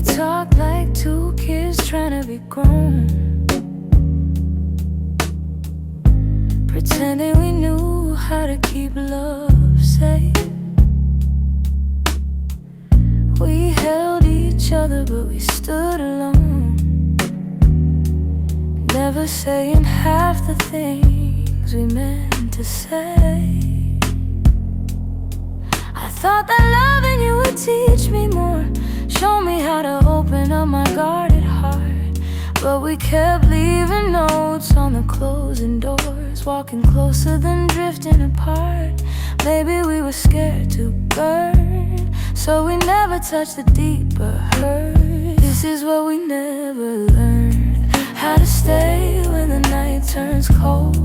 talk like two kids trying to be grown, pretending we knew how to keep love safe. We held each other but we stood alone, never saying half the things we meant to say. I thought that loving you would teach me more, show me how to open up my guarded heart. But we kept leaving notes on the closing doors, walking closer than drifting apart. Maybe we were scared to burn, so we never touched the deeper hurt. This is what we never learned: how to stay when the night turns cold,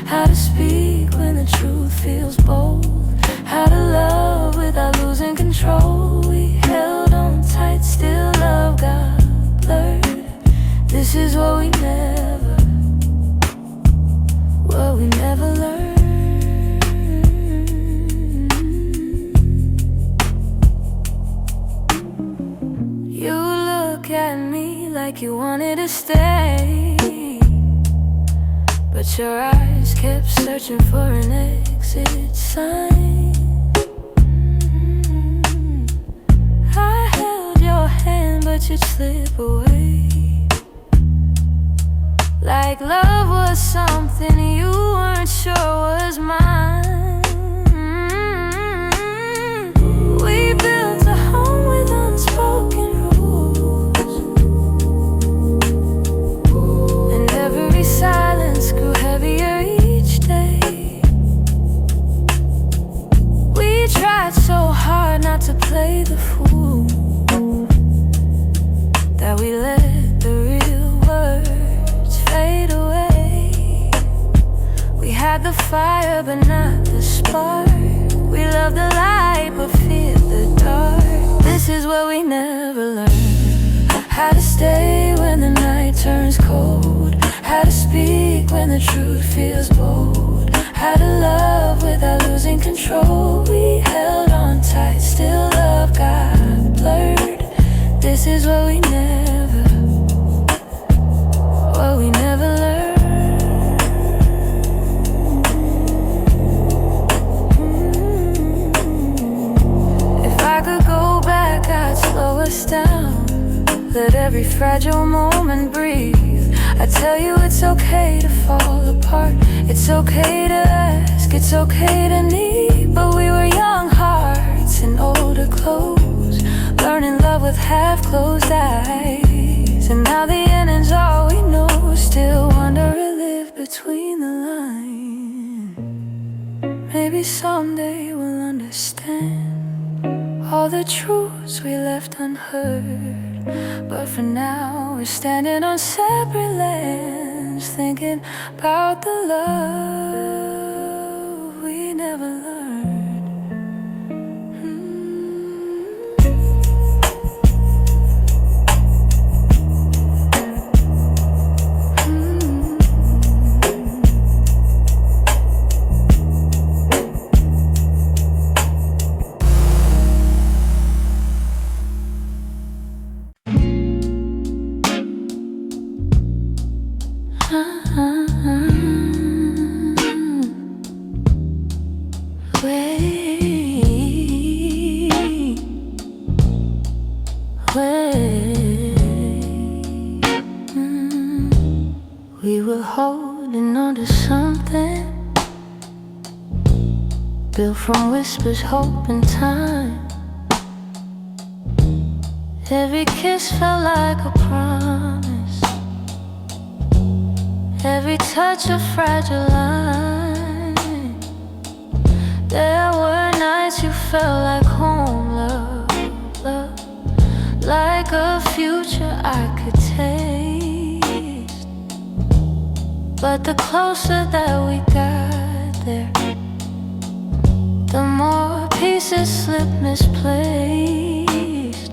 how to speak when the truth feels bold, how to love without losing control. We held on tight, still love got blurred. This is what we never learned. You look at me like you wanted to stay, but your eyes kept searching for an exit sign. I held your hand but you'd slip away, like love was something you weren't sure was mine. We built a home with unspoken rules, and every silence grew heavier each day. We tried so hard not to play the fool, that we let the real words fade away. We had the fire but not the spark, we loved the light but feared the dark. This is what we never learned: how to stay when the night turns cold, how to speak when the truth feels bold, how to love without losing control. We held on tight, still love got blurred. This is what we never learned. If I could go back, I'd slow us down, let every fragile moment breathe. I tell you it's okay to fall apart, it's okay to ask, it's okay to need. But we were young hearts in older clothes, learning love with half-closed eyes. And now the ending's all we know, still wonder or live between the lines. Maybe someday we'll understand all the truths we left unheard, but for now we're standing on separate lands, thinking about the love we never learned. We were holding on to something built from whispers, hope, and time. Every kiss felt like a promise, every touch a fragile line. There were nights you felt like home, love, love, like a future I could taste. But the closer that we got there, the more pieces slipped misplaced.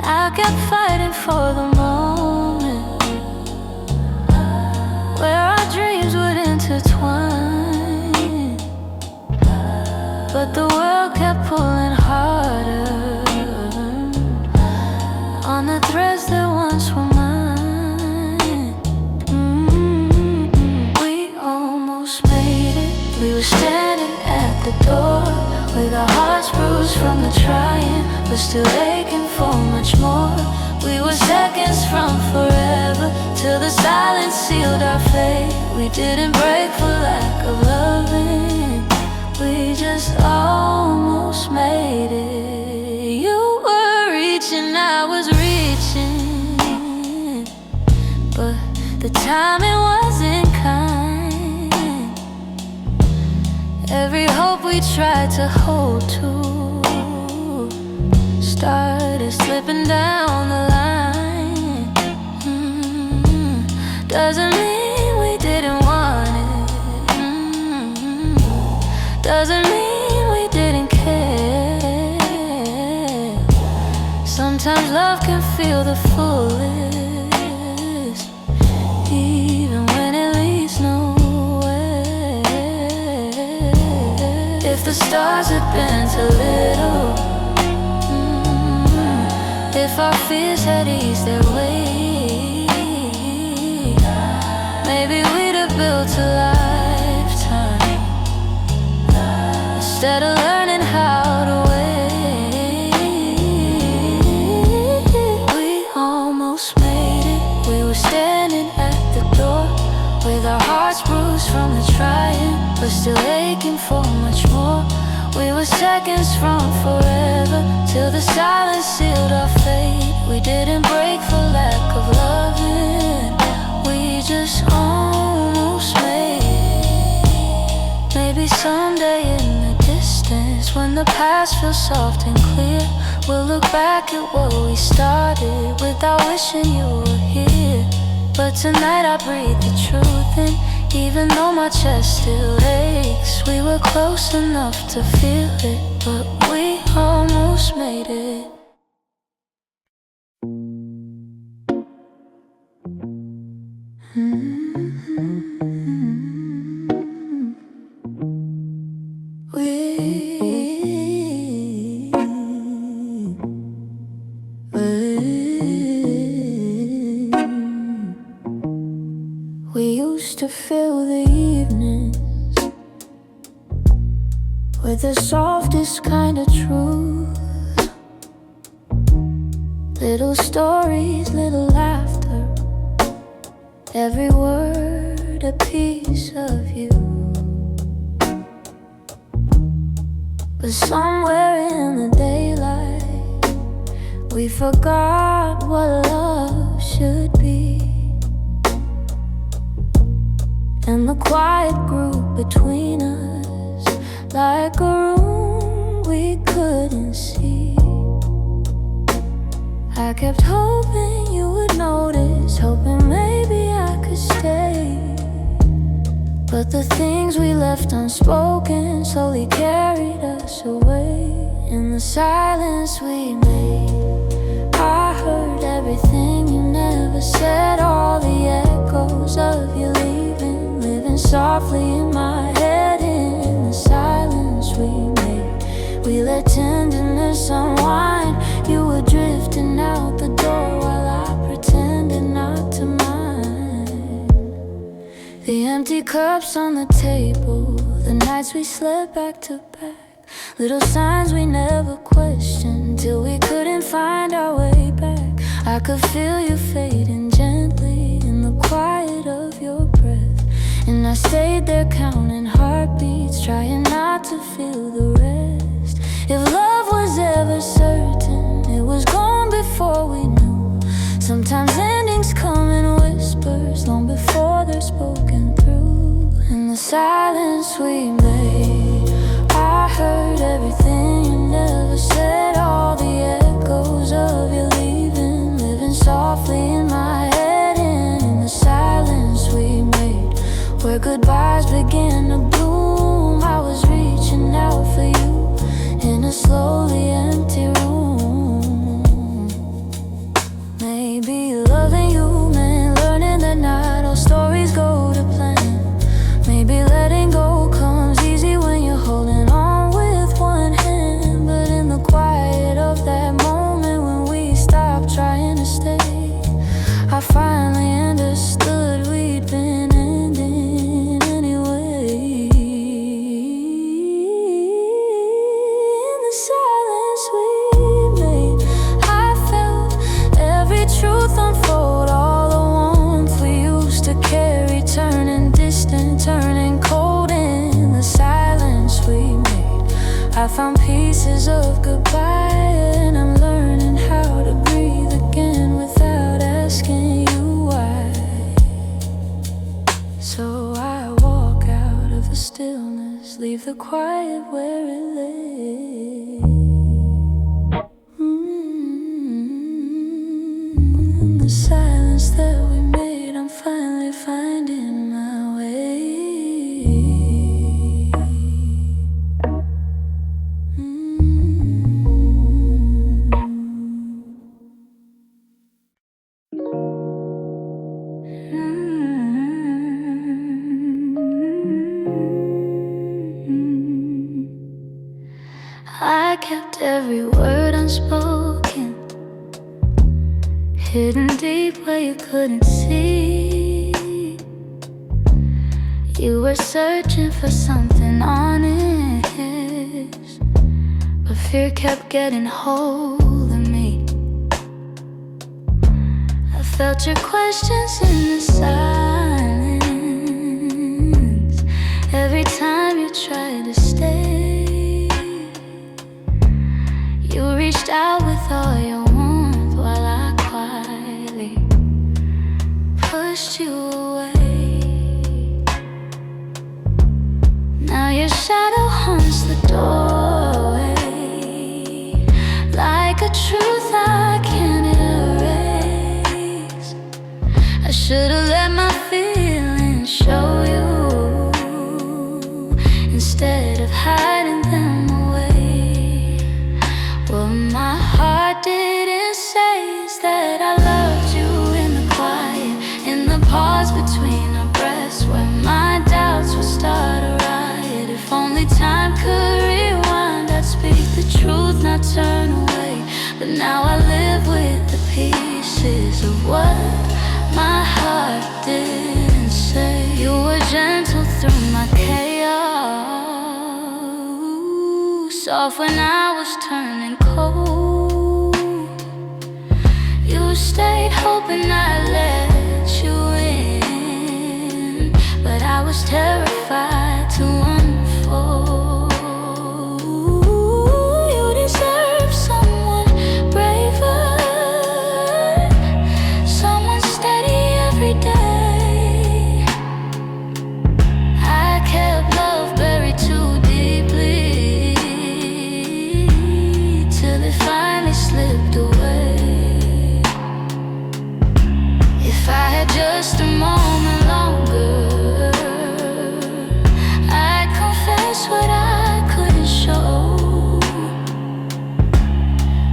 I kept fighting for the moment where our dreams would intertwine, but the world kept pulling harder, from the trying, but still aching for much more. We were seconds from forever, till the silence sealed our fate. We didn't break for lack of loving, we just almost made it. You were reaching, I was reaching, but the timing wasn't kind. Every hope we tried to hold to started slipping down the line. Doesn't mean we didn't want it. Doesn't mean we didn't care. Sometimes love can feel the fullest, even when it leads nowhere. If the stars had been too little, if our fears had eased their way, maybe we'd have built a lifetime instead of learning how to wait. We almost made it. We were standing at the door with our hearts bruised from the trying, but still aching for much more. We were seconds from forever, till the silence sealed our fate. We didn't break for lack of loving, we just almost made it. Maybe someday in the distance, when the past feels soft and clear, we'll look back at what we started without wishing you were here. But tonight I breathe the truth in, even though my chest still aches. We were close enough to feel it, but we almost made it. We used to fill the evenings with the softest kind of truth. Little stories, little laughter, every word a piece of you. But somewhere in the daylight, we forgot what love should be. And the quiet grew between us like a room we couldn't see. I kept hoping you would notice, hoping maybe I could stay. But the things we left unspoken slowly carried us away. In the silence we made, I heard everything you never said, all the echoes of you leaving, living softly in my head. In the silence we made, we let tenderness unwind. You were drifting out the door while I pretended not to mind. The empty cups on the table, the nights we slept back to back, little signs we never questioned till we couldn't find our way back. I could feel you fading gently in the quiet of your breath, and I stayed there counting heartbeats, trying not to feel the rest. If love was ever certain, it was gone before we knew. Sometimes endings come in whispers long before they're spoken through. In the silence we made, I heard everything you never said, all the echoes of you leaving, living softly in my head. And in the silence we made, where goodbyes began to bloom, I was reaching out for you in a slowly empty room. Maybe loving you meant learning that not all stories go to plan. Maybe letting go comes easy when you're holding on with one hand. But in the quiet of that moment when we stopped trying to stay, I finally understood we'd been ending anyway. In the silence I found pieces of goodbye, and I'm learning how to breathe again without asking you why. So I walk out of the stillness, leave the quiet where it lay. The silence that we made, I'm finally finding my way. I kept every word unspoken, hidden deep where you couldn't see. You were searching for something honest, but fear kept getting hold of me. I felt your questions in the silence every time you tried to stay. You reached out with all your warmth while I quietly pushed you away. Now your shadow haunts the doorway, like a truth I can't erase. I should've let my feelings show you instead of hiding them away. What my heart didn't say is that I loved you in the quiet, in the pause between our breaths, where my doubts would start a riot. If only time could rewind, I'd speak the truth, not turn away. But now I live with the pieces of what my heart didn't say. You were gentle through my chaos, soft when I was turning cold. You stayed hoping I'd let you in, but I was terrified to unfold. You deserve someone braver, someone steady every day. I kept love buried too deeply till it finally slipped away. If I had just a moment longer, I'd confess what I couldn't show.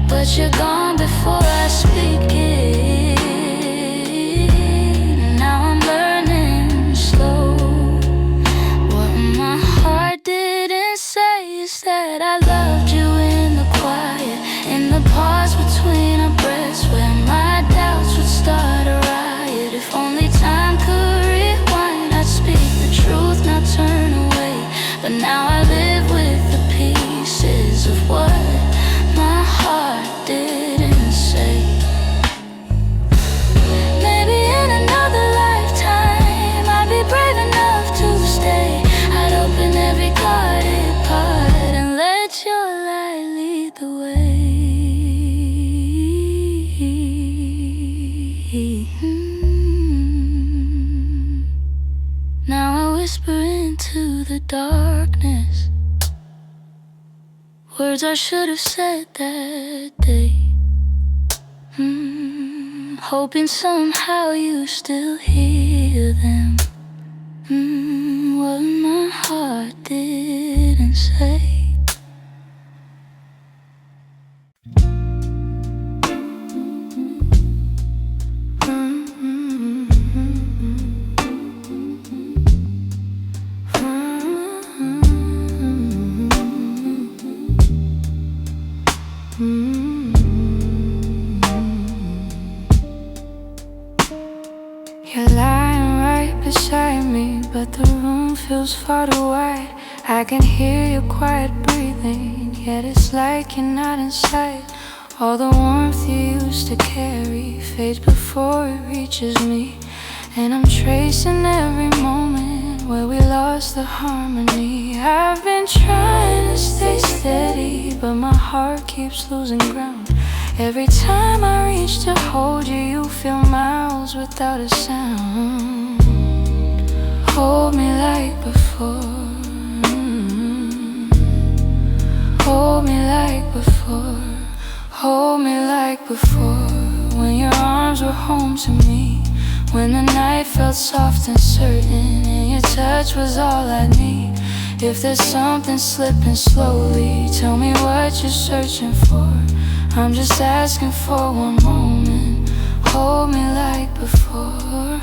But you're gone before I speak it. Now I'm learning slow. What my heart didn't say is that I loved you in the quiet, in the pause between our breaths, where my doubts would start a riot. If only time could rewind, I'd speak the truth, not turn away. But now I live with the pieces of what my heart didn't say. Maybe in another lifetime I'd be brave enough to stay. I'd open every guarded part and let your light lead the way. Now I whisper into the darkness words I should have said that day. Hoping somehow you still hear them. What my heart didn't say. You're lying right beside me, but the room feels far too wide. I can hear your quiet breathing, yet it's like you're not inside. All the warmth you used to carry fades before it reaches me, and I'm tracing every moment where we lost the harmony. I've been trying to stay steady, but my heart keeps losing ground. Every time I reach to hold you, you feel miles without a sound. Hold me like before. Hold me like before. Hold me like before. When your arms were home to me, when the night felt soft and certain, and your touch was all I need. If there's something slipping slowly, tell me what you're searching for. I'm just asking for one moment. Hold me like before.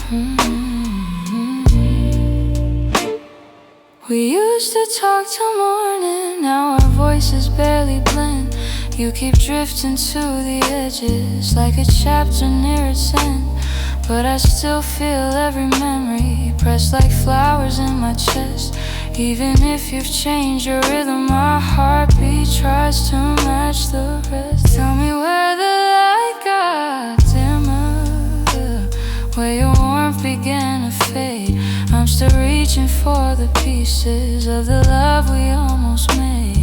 We used to talk till morning, now our voices barely blend. You keep drifting to the edges like a chapter near its end, but I still feel every memory pressed like flowers in my chest. Even if you've changed your rhythm, my heartbeat tries to match the rest. Tell me where the light got dimmer, where your warmth began to fade. I'm still reaching for the pieces of the love we almost made.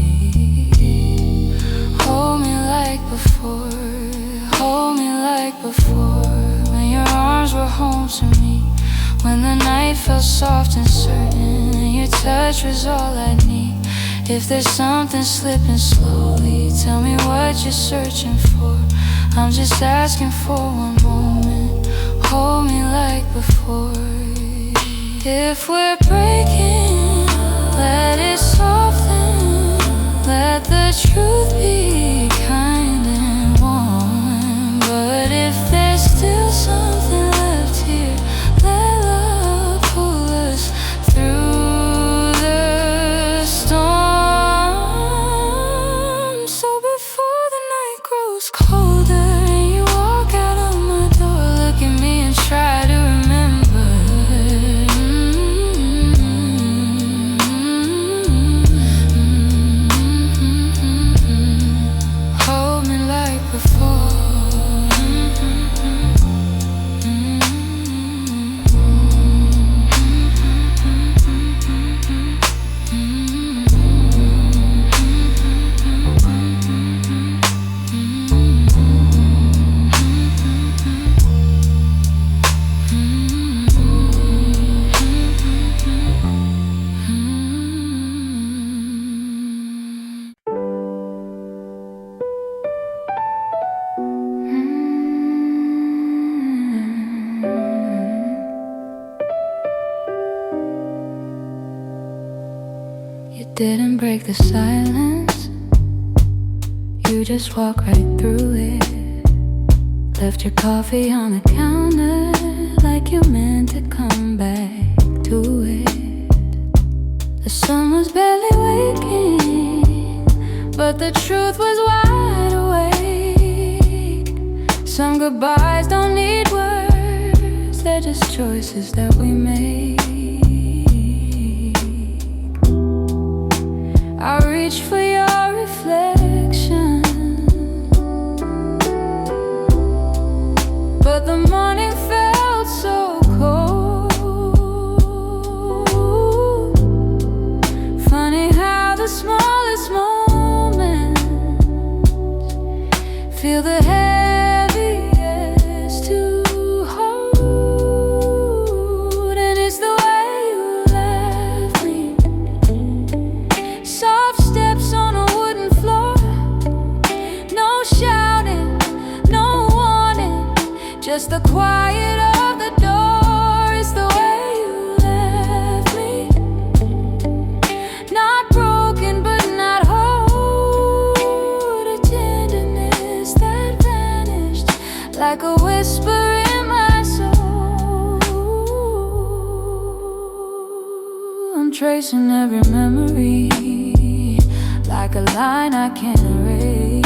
Hold me like before. Hold me like before. When your arms were home to me, when the night felt soft and certain, and your touch was all I need. If there's something slipping slowly, tell me what you're searching for. I'm just asking for one moment. Hold me like before. If we're breaking, let it soften. Let the truth be kind and warm. But if there's still something left here, let love pull us through the storm. So before the night grows colder and you walk out of my door, look at me and try to remember. Hold me like before. You didn't break the silence, you just walked right through it. Left your coffee on the counter like you meant to come back to it. The sun was barely waking, but the truth was wide awake. Some goodbyes don't need words, they're just choices that we make. I reach for your reflection, but the morning felt so cold. Funny how the smallest moments feel the heaviest to hold. And it's the way you left me, soft steps on a wooden floor, no shouting, no warning, just the quiet of the door. It's the way you left me, not broken but not whole. A tenderness that vanished like a whisper in my soul. I'm tracing every memory like a line I can't erase.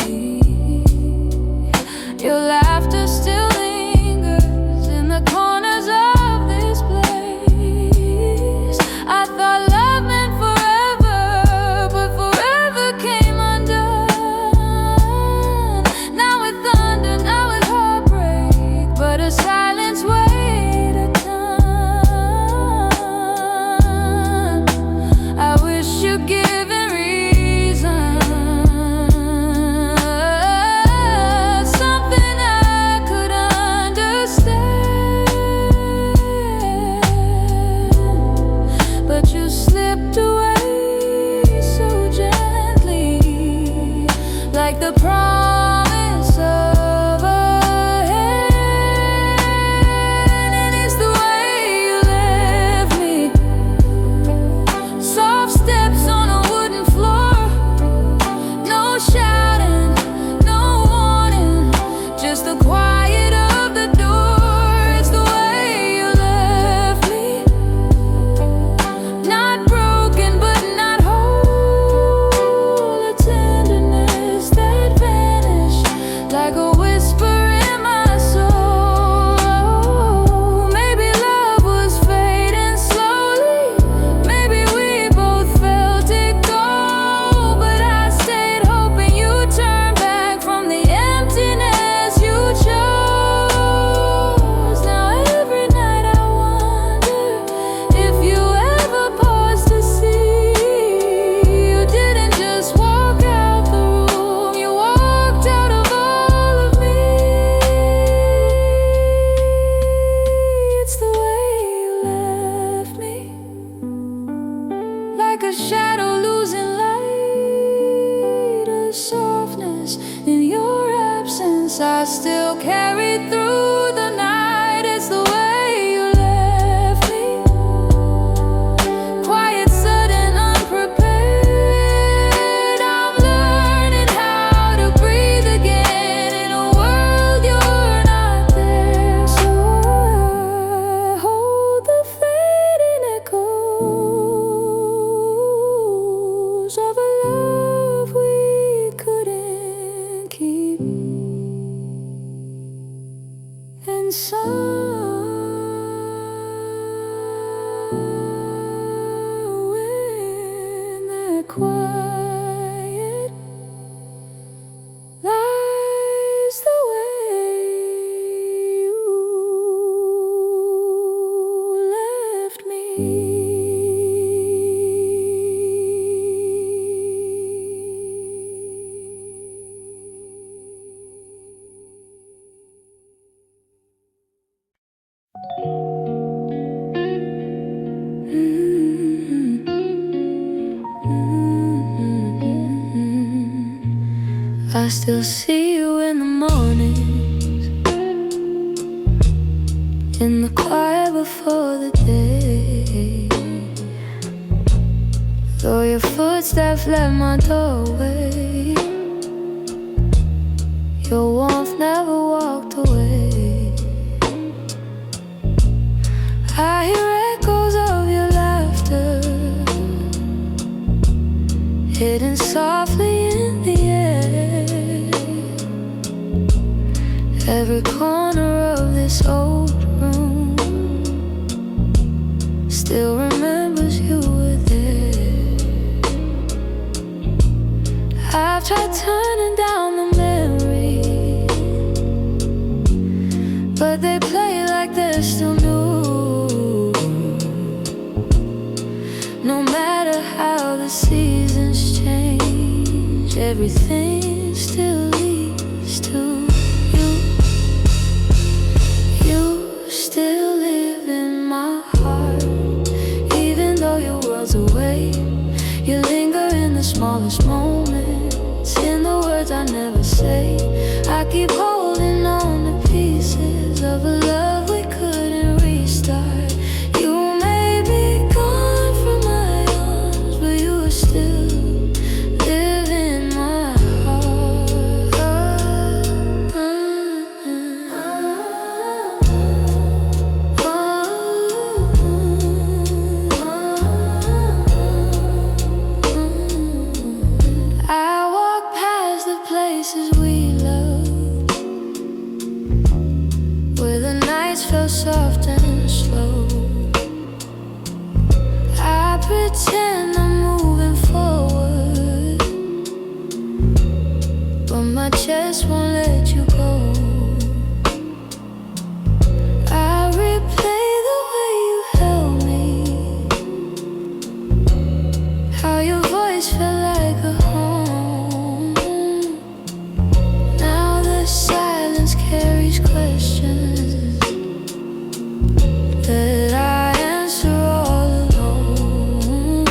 Your laughter still lingers in the corners of this place. I thought love meant forever, but forever came undone. Now with thunder, now with heartbreak, but a silence weighed a ton. carried through the night. It's the way you left me, quiet, sudden, unprepared. I'm learning how to breathe again in a world you're not there. So I hold the fading echoes of a love we couldn't keep. And somewhere in that quiet lies the way you left me. I still see you in the mornings, in the quiet before the day. Though your footsteps left my doorway, your warmth never walked away. I hear echoes of your laughter, hidden softly in the air. Every corner of this old room still remembers you were there. I've tried turning down the memories, but they play like they're still new. No matter how the seasons change, everything still leads to you. You still live in my heart, even though your world's away. You linger in the smallest moments, in the words I never say. I keep holding on to pieces of a love we couldn't restart. You may be gone from my arms, but you are still live in my heart. I walk past the places we loved, where the nights felt soft and slow. I pretend I'm moving forward, but my chest won't let you go. I replay the way you held me, how your voice felt like a home. Now the silence carries questions that I answer all alone.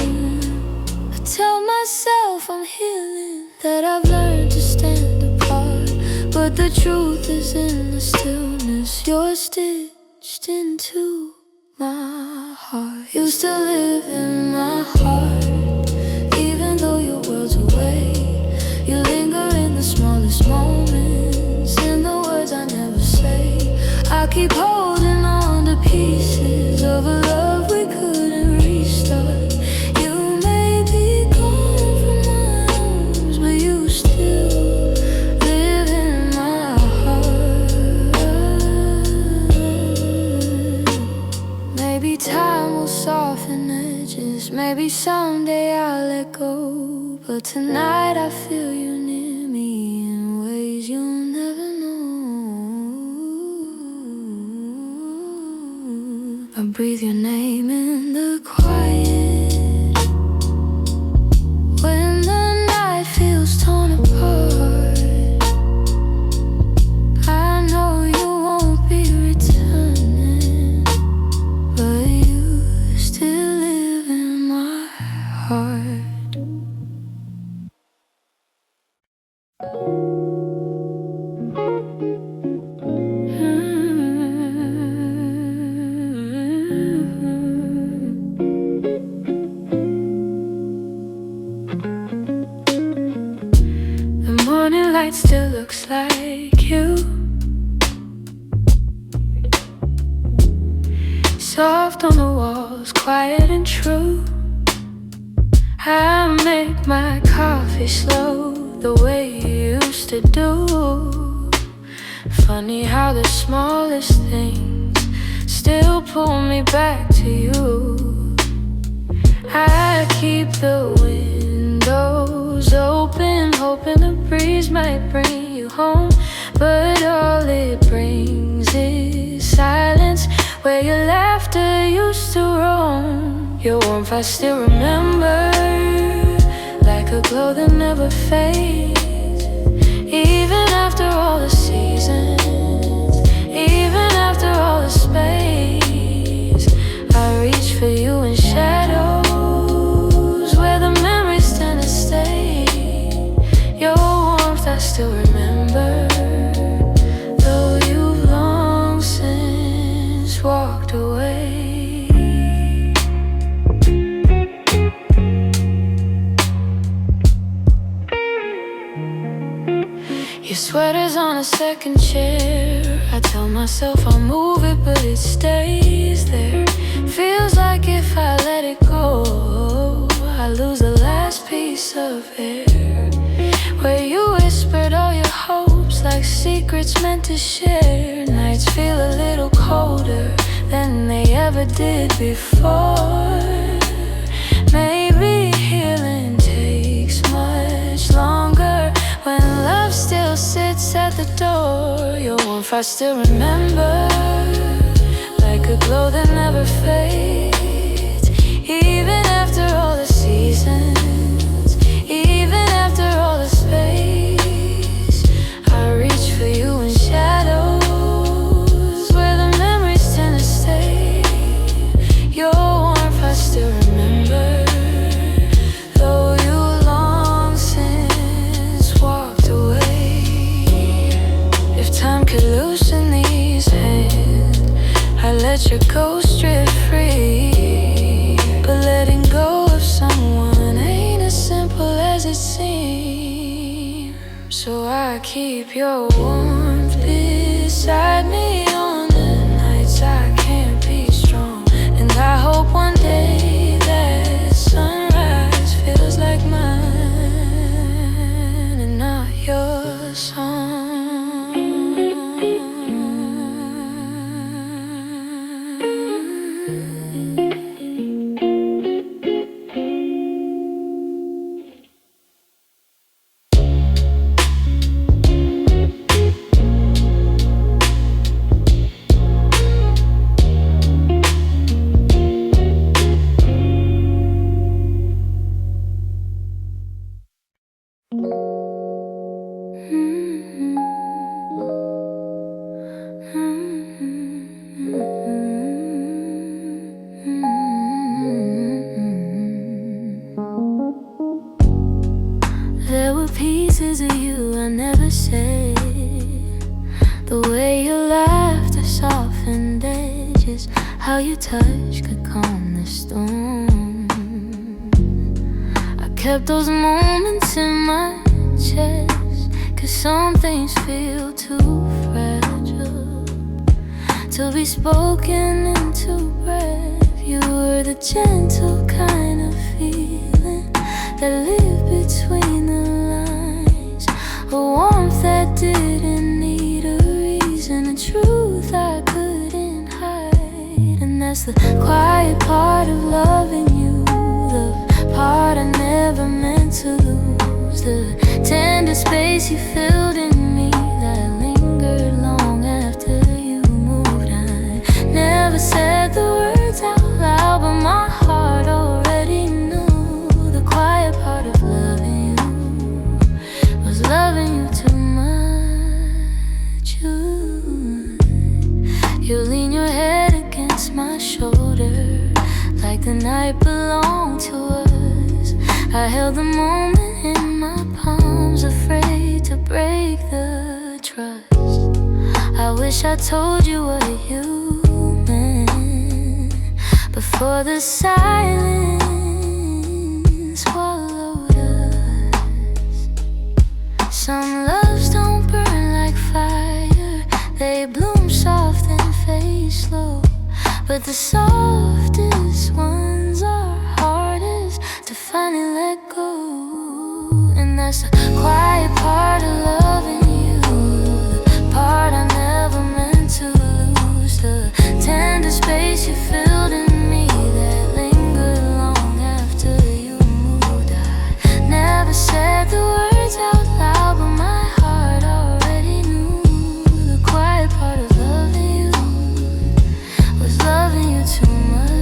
I tell myself I'm healing, that I've learned to stand apart, but the truth is in the stillness. You're stitched into my heart. You still live in my heart, even though your world's away. You linger in the smallest moments, in the words I never say. I keep holding on to pieces of a love we couldn't restart. You may be gone from my arms, but you still live in my heart. Maybe time will soften edges, maybe someday I'll let go, but tonight I feel you near me in ways you'll never know. I breathe your name in the quiet, when the night feels torn apart. I know you won't be returning, but you still live in my heart. soft on the walls, quiet and true. I make my coffee slow, the way you used to do. Funny how the smallest things still pull me back to you. I keep the windows open, hoping the breeze might bring you home. But all it brings is silence, where your laughter used to roam. Your warmth I still remember, like a glow that never fades. Even after all the seasons, even after all the space, I reach for you in shadows, where the memories tend to stay. Your warmth I still remember, though you've long since walked away. Your sweater's on a second chair. I tell myself I'll move it, but it stays there. Feels like if I let it go, I lose the last piece of air. Where you whispered all your hopes, like secrets meant to share. Nights feel a little colder than they ever did before. Maybe healing takes much longer when love still sits at the door. Your warmth I still remember, like a glow that never fades. Even after all the seasons, even after all the space, I reach for you in shadows, where the memories tend to stay. Your warmth I still remember, though you long since walked away. If time could loosen these hands, I let your ghost drift free. But letting go of someone ain't as simple as it seems. So I keep your warmth beside me on the nights I can't be strong. And I hope one day that sunrise feels like mine and not your song. There were pieces of you I never said. The way you laughed, the softened edges, how your touch could calm the storm. I kept those moments in my chest, 'cause some things feel too fragile to be spoken into breath. You were the gentle kind of feeling that lived between the lines, a warmth that didn't need a reason, a truth I couldn't hide. And that's the quiet part of loving you, the part I never meant to lose, the tender space you filled in me that lingered long after you moved. I never said the words out loud, but my heart already knew. The quiet part of loving you was loving you too much. You lean your head against my shoulder, like the night belonged to us. I held the moment in my palms, afraid to break the trust. I wish I told you what you meant before the silence swallowed us. Some loves don't burn like fire, they bloom soft and fade slow. But the softest ones are hardest to finally let go. And that's the quiet part of loving you, the part I never meant to lose, the tender space you filled in me that lingered long after you moved. I never said the words out loud, but my heart already knew. The quiet part of loving you was loving you too much.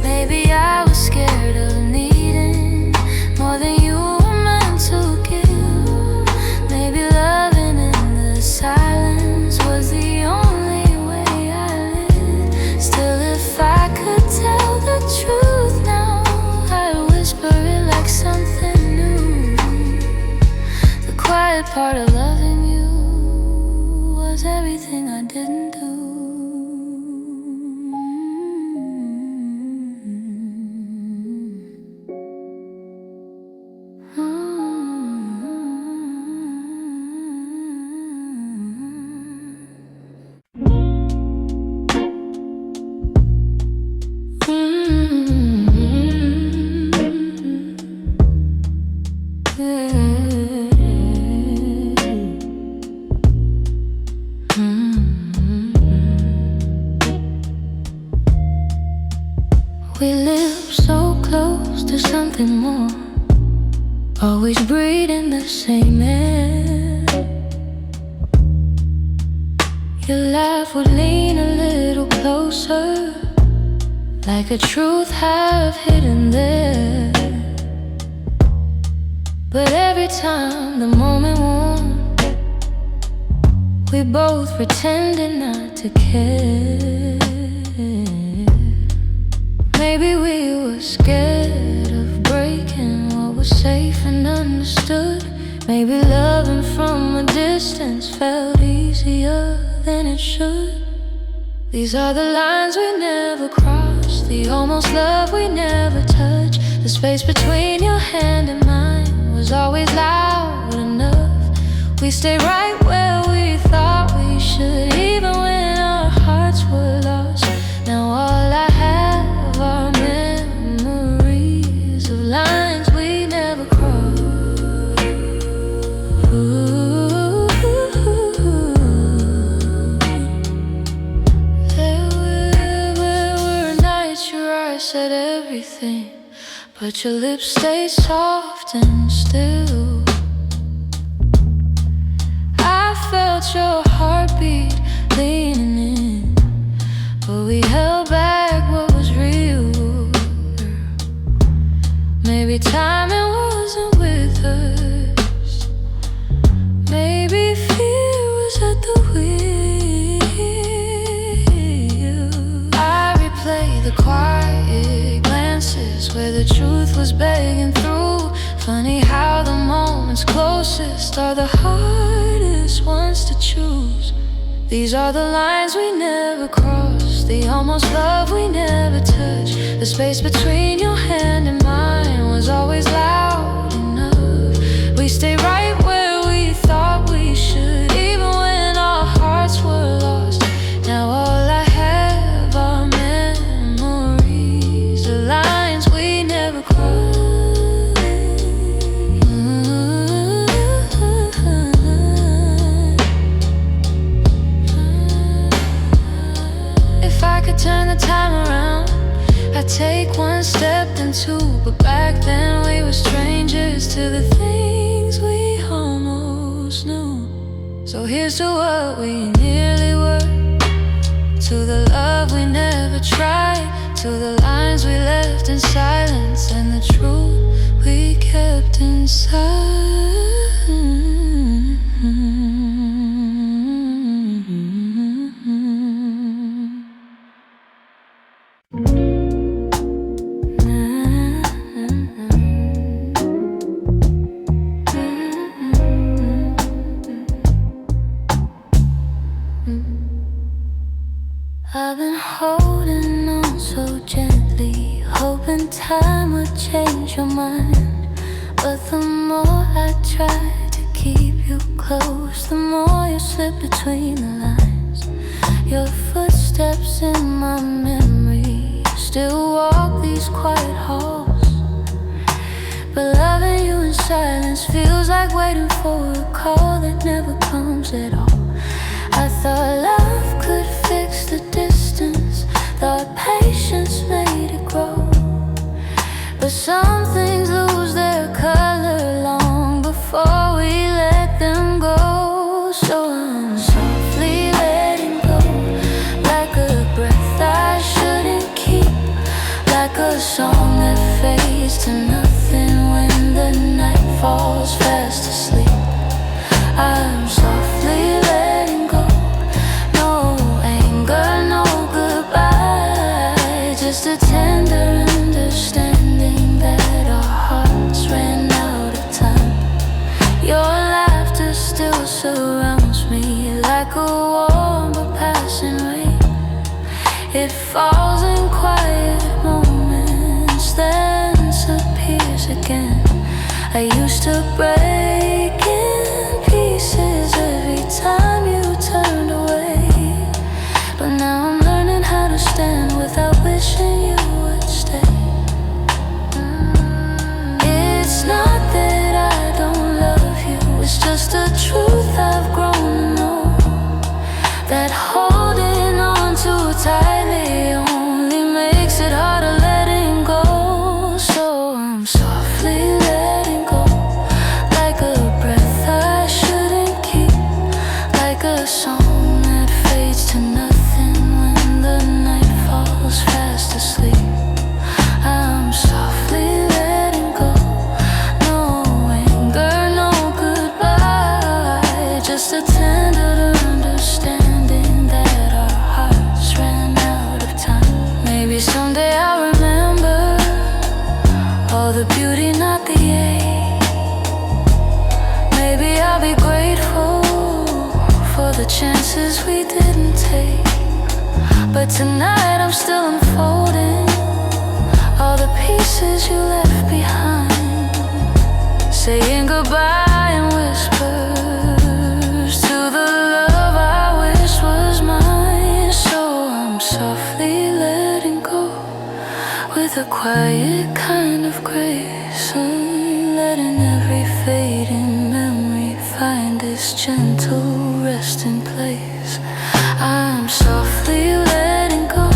Maybe I was scared of needing more than you were meant to give. Maybe loving in the silence was the only way I lived. Still, if I could tell the truth now, I'd whisper it like something new. The quiet part of loving you was everything I didn't do. We live so close to something more, always breathing the same air. Your laugh would lean a little closer, like a truth half hidden there. But every time the moment warmed, we both pretended not to care. Maybe we were scared of breaking what was safe and understood. Maybe loving from a distance felt easier than it should. These are the lines we never crossed, the almost love we never touched. The space between your hand and mine was always loud enough. We stayed right where we thought we should, even when our hearts were lost. Now all I have are memories of lines we never crossed. There were nights your eyes said everything, but your lips stayed soft and still. I felt your heartbeat leaning in, but we held back what was real. Maybe timing wasn't with us, maybe fear was at the wheel. I replay the quiet glances where the truth was begging through. Funny how the moments closest are the hardest ones to choose. These are the lines we never crossed, the almost love we never touched. The space between your hand and mine was always loud enough. We stayed right where we thought we should, even when our hearts were lost. Now all I have are memories, the lines we never crossed. If I could turn the time around, I'd take one step then two. But back then we were strangers to the things we almost knew. So here's to what we nearly were, to the love we never tried, to the lines we left in silence, and the truth we kept inside. I've been holding on so gently, hoping time would change your mind. But the more I try to keep you close, the more you slip between the lines. Your footsteps in my memory still walk these quiet halls. But loving you in silence feels like waiting for a call that never comes at all. I thought love could fix the distance, thought patience made it grow. But some things lose their color long before we let them go. So I'm softly letting go, like a breath I shouldn't keep, like a song that fades to nothing when the night falls fast asleep. I'm softly letting go, no anger, no goodbye, just a tender understanding that our hearts ran out of time. Your laughter still surrounds me like a warm but passing rain. It falls in quiet moments, then disappears again. I used to break in pieces every time you turned away, but now I'm learning how to stand without wishing you would stay. It's not that I don't love you, it's just a truth I've grown to know, that holding on too tightly only makes it harder letting go. So I'm softly letting go, like a breath I shouldn't keep, like a song that fades to nothing when the night falls fast asleep. I'm softly letting go, no anger, no goodbye, just a tender understanding that our hearts ran out of time. Maybe someday I'll remember all the beauty, not the ache. Maybe I'll be grateful for the chances we didn't take. But tonight I'm still unfolding all the pieces you left behind, saying goodbye in whispers to the love I wish was mine. So I'm softly letting go, with a quiet kind of grace, letting every fading memory find its gentle resting place. I'm softly letting go,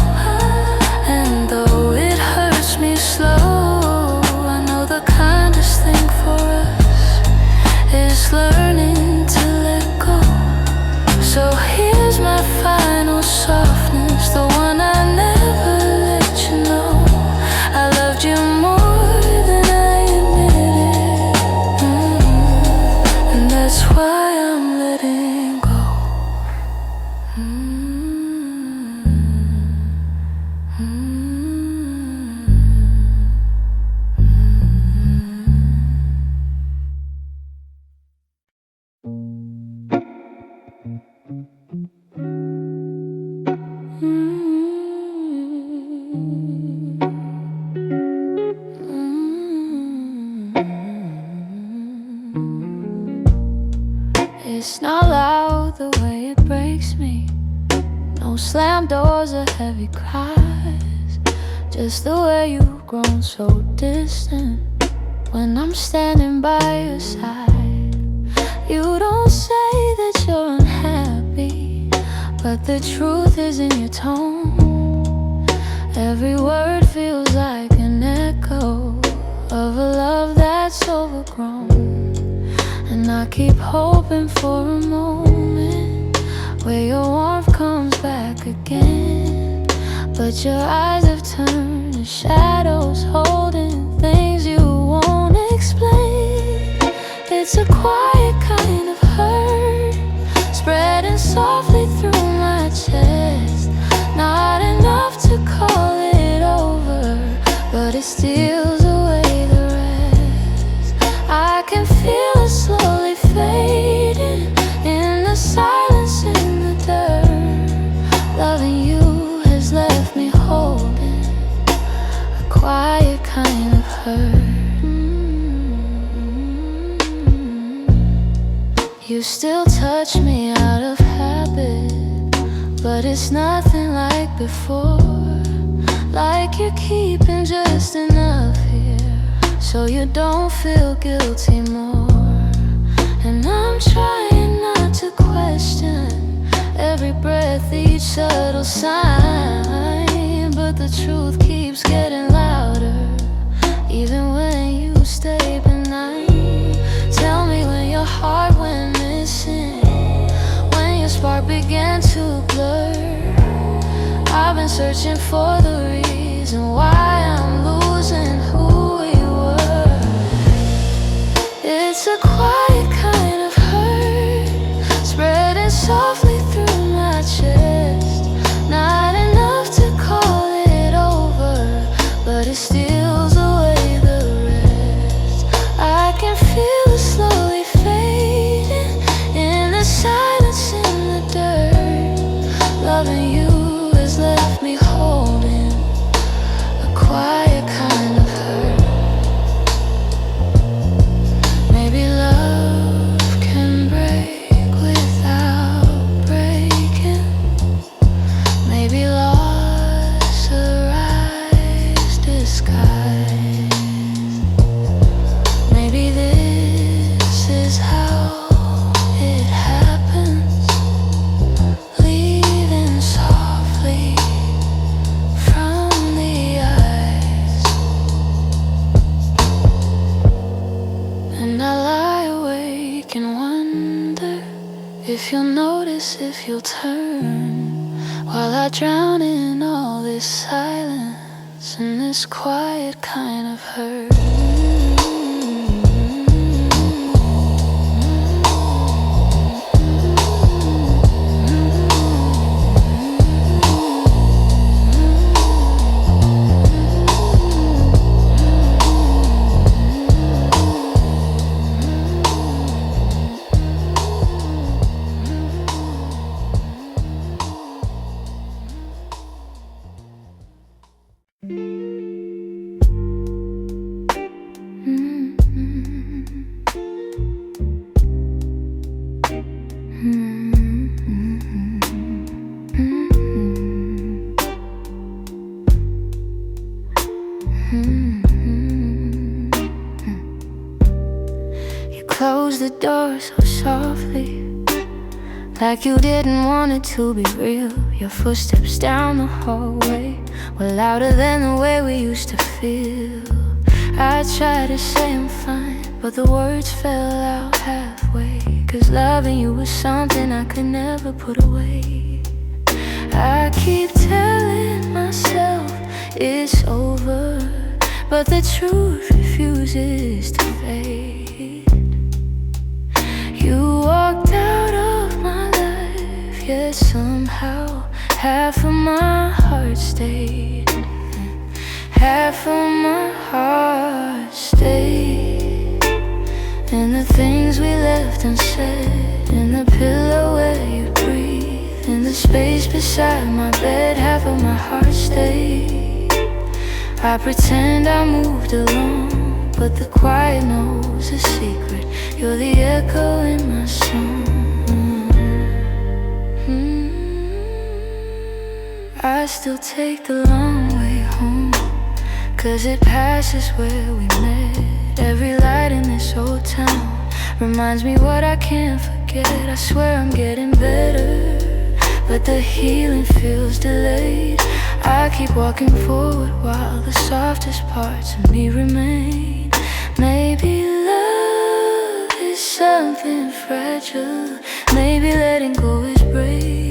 and though it hurts me slow, I know the kindest thing for us is learning to let go. So here's my final softness, the one I never let you know. I loved you more than I admitted, and that's why I'm letting go. It's not loud the way it breaks me, no slam doors or heavy cries, just the way you've grown so distant when I'm standing by your side. You don't say that you're unhappy, but the truth is in your tone. Every word feels like an echo of a love that's overgrown. And I keep hoping for a moment where your warmth comes back again, but your eyes have turned to shadows, holding things you won't explain. It's a quiet kind of hurt, spreading softly through my chest. Not enough to call it over, but it steals away the rest. I can feel it slowly fading in the silence, in the dirt. Loving you has left me holding a quiet kind of hurt. You still touch me out of habit but it's nothing like before. Like you're keeping just enough here, so you don't feel guilty more. And I'm trying not to question every breath, each subtle sign, but the truth keeps getting louder, even when you stay benign. Tell me when your heart went missing, when your spark began to blur. I've been searching for the reason why I'm losing who we were. It's a quiet kind of hurt, spreading softly through my chest. Not enough to call it over, but it steals away the rest. I can feel it slowly fading in the silence, in the dirt. Loving you has left me holding a quiet kind of hurt. Maybe love can break without breaking. Maybe loss arrives disguised. Maybe this is how it happens, leaving softly from the eyes. And I lie awake and wonder if you'll notice, if you'll turn, while I drown in all this silence and this quiet kind of hurt. You closed the door so softly, like you didn't want it to be real. Your footsteps down the hallway were louder than the way we used to feel. I tried to say I'm fine, but the words fell out halfway. 'Cause loving you was something I could never put away. I keep telling myself it's over, but the truth refuses to fade. You walked out of my life, yet somehow half of my heart stayed. Half of my heart stayed. And the things we left unsaid, in the pillow where you breathe, in the space beside my bed, half of my heart stayed. I pretend I moved along, but the quiet knows a secret. You're the echo in my song. I still take the long way home, 'cause it passes where we met. Every light in this old town reminds me what I can't forget. I swear I'm getting better, but the healing feels delayed. I keep walking forward while the softest parts of me remain. Maybe love is something fragile, maybe letting go is brave.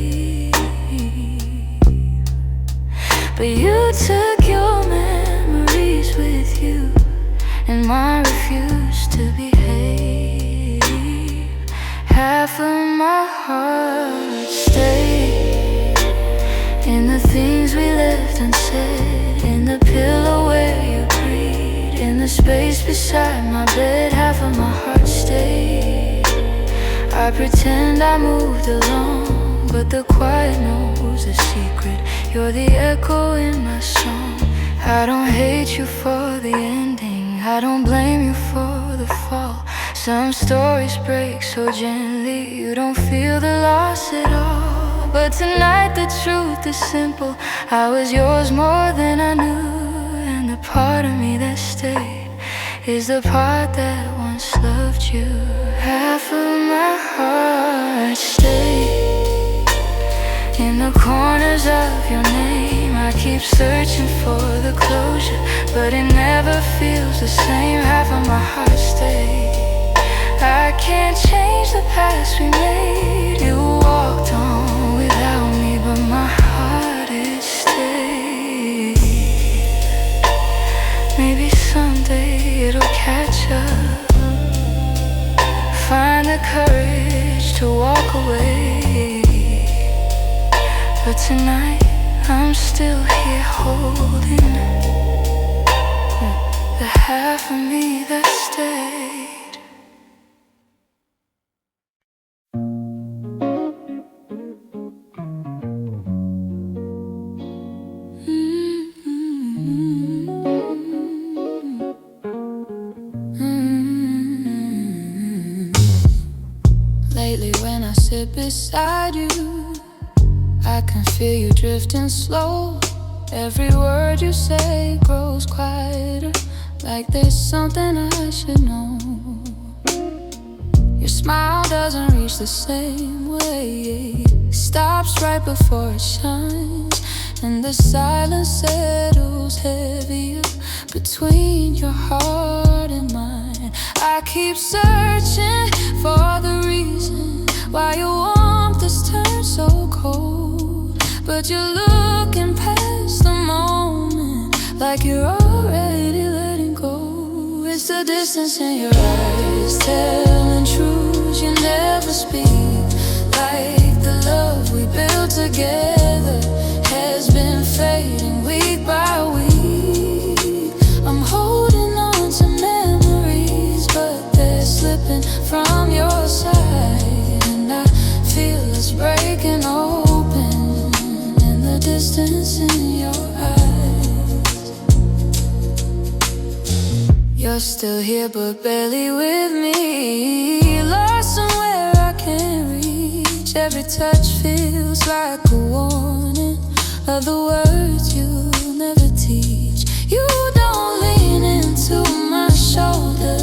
But you took your memories with you, and mine refused to behave. Half of my heart stayed in the things we left unsaid, in the pillow where you breathe, in the space beside my bed. Half of my heart stayed. I pretend I moved along, but the quiet knows a secret. You're the echo in my song. I don't hate you for the ending, I don't blame you for the fall. Some stories break so gently, you don't feel the loss at all. But tonight the truth is simple. I was yours more than I knew, and the part of me that stayed is the part that once loved you. Half of my heart stayed in the corners of your name. I keep searching for the closure, but it never feels the same. Half of my heart stayed. I can't change the past we made. You walked on without me, but my heart is stayed. Maybe someday it'll catch up, find the courage to walk away. But tonight I'm still here holding the half of me that stayed. Lately when I sit beside you, I can feel you drifting slow. Every word you say grows quieter, like there's something I should know. Your smile doesn't reach the same way, stops right before it shines, and the silence settles heavier between your heart and mine. I keep searching for the reason why your warmth has turned so cold, but you're looking past the moment like you're already letting go. It's the distance in your eyes telling truths you never speak, like the love we built together has been fading week by week. I'm holding on to memories, but they're slipping from your side, and I feel us breaking open in the distance in your eyes. You're still here but barely with me, lost somewhere I can't reach. Every touch feels like a warning of the words you'll never teach. You don't lean into my shoulder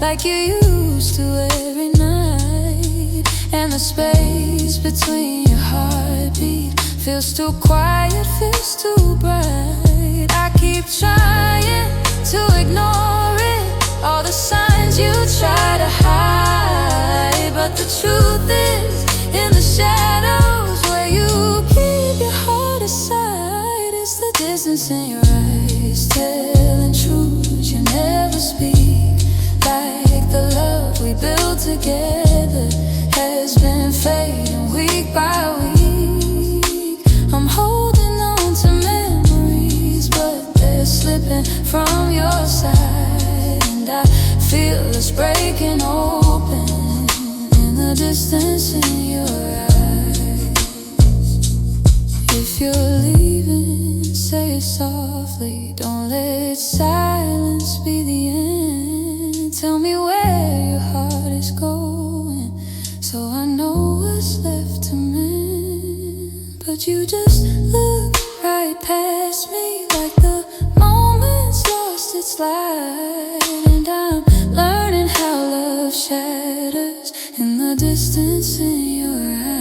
like you used to every night, and the space between your heartbeat feels too quiet, feels too bright. I keep trying to ignore it, all the signs you try to hide, but the truth is in the shadows where you keep your heart aside. It's the distance in your eyes telling truths you never speak, like the love we built together has been fading week by week. I'm holding on to memories, but they're slipping from your side, and I feel us breaking open in the distance in your eyes. If you're leaving, say it softly, don't let silence be the end. Tell me where your heart is going, so I know what's left to mend. But you just look right past me like the moment's lost its light, and I'm learning how love shatters in the distance in your eyes.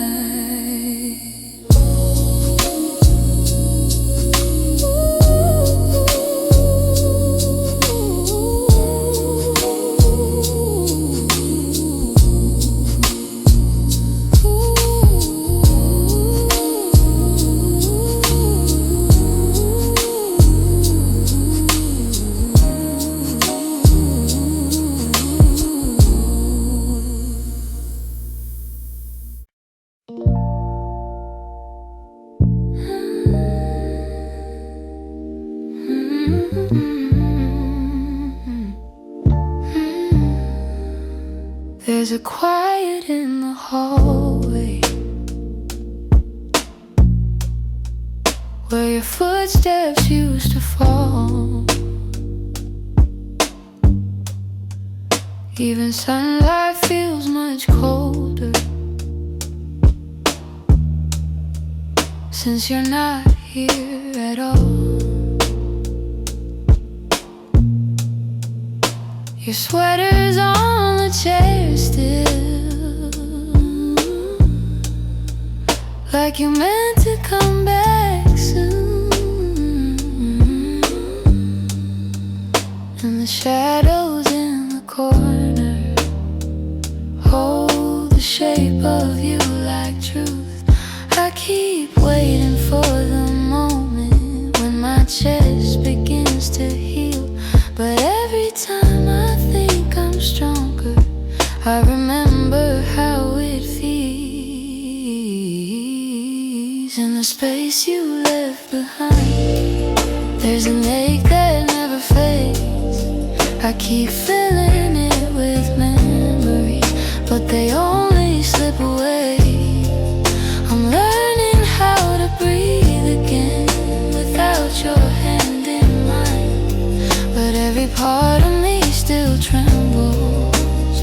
There's a quiet in the hallway where your footsteps used to fall. Even sunlight feels much colder. since you're not here at all. Your sweater's on the chair still, like you meant to come back soon. And the shadows in the corner hold the shape of you like truth. I keep waiting for the moment when my chest begins to heal, but every time I think I'm stronger, I remember how it feels. In the space you left behind, there's an ache that never fades. I keep filling it with memories, but they only slip away. I'm learning how to breathe again without your hand in mine, but every part of me still trembles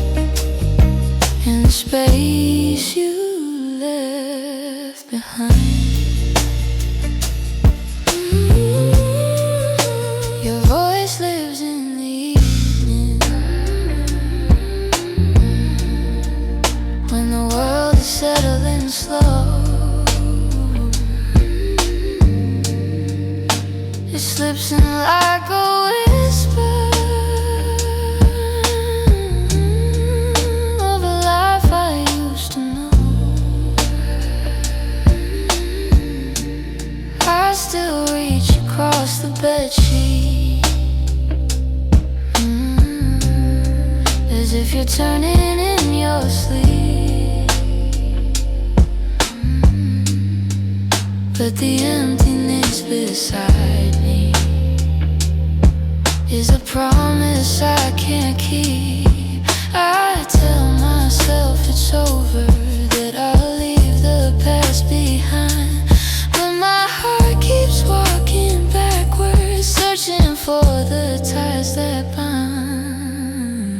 in the space you left behind. Your voice lives in the evening, when the world is settling slow. It slips in like a whisper of a life I used to know. I still reach across the bedsheet, as if you're turning in your sleep. But the emptiness beside me is a promise I can't keep. I tell myself it's over, that I'll leave the past behind, but my heart keeps walking backwards, searching for the ties that bind.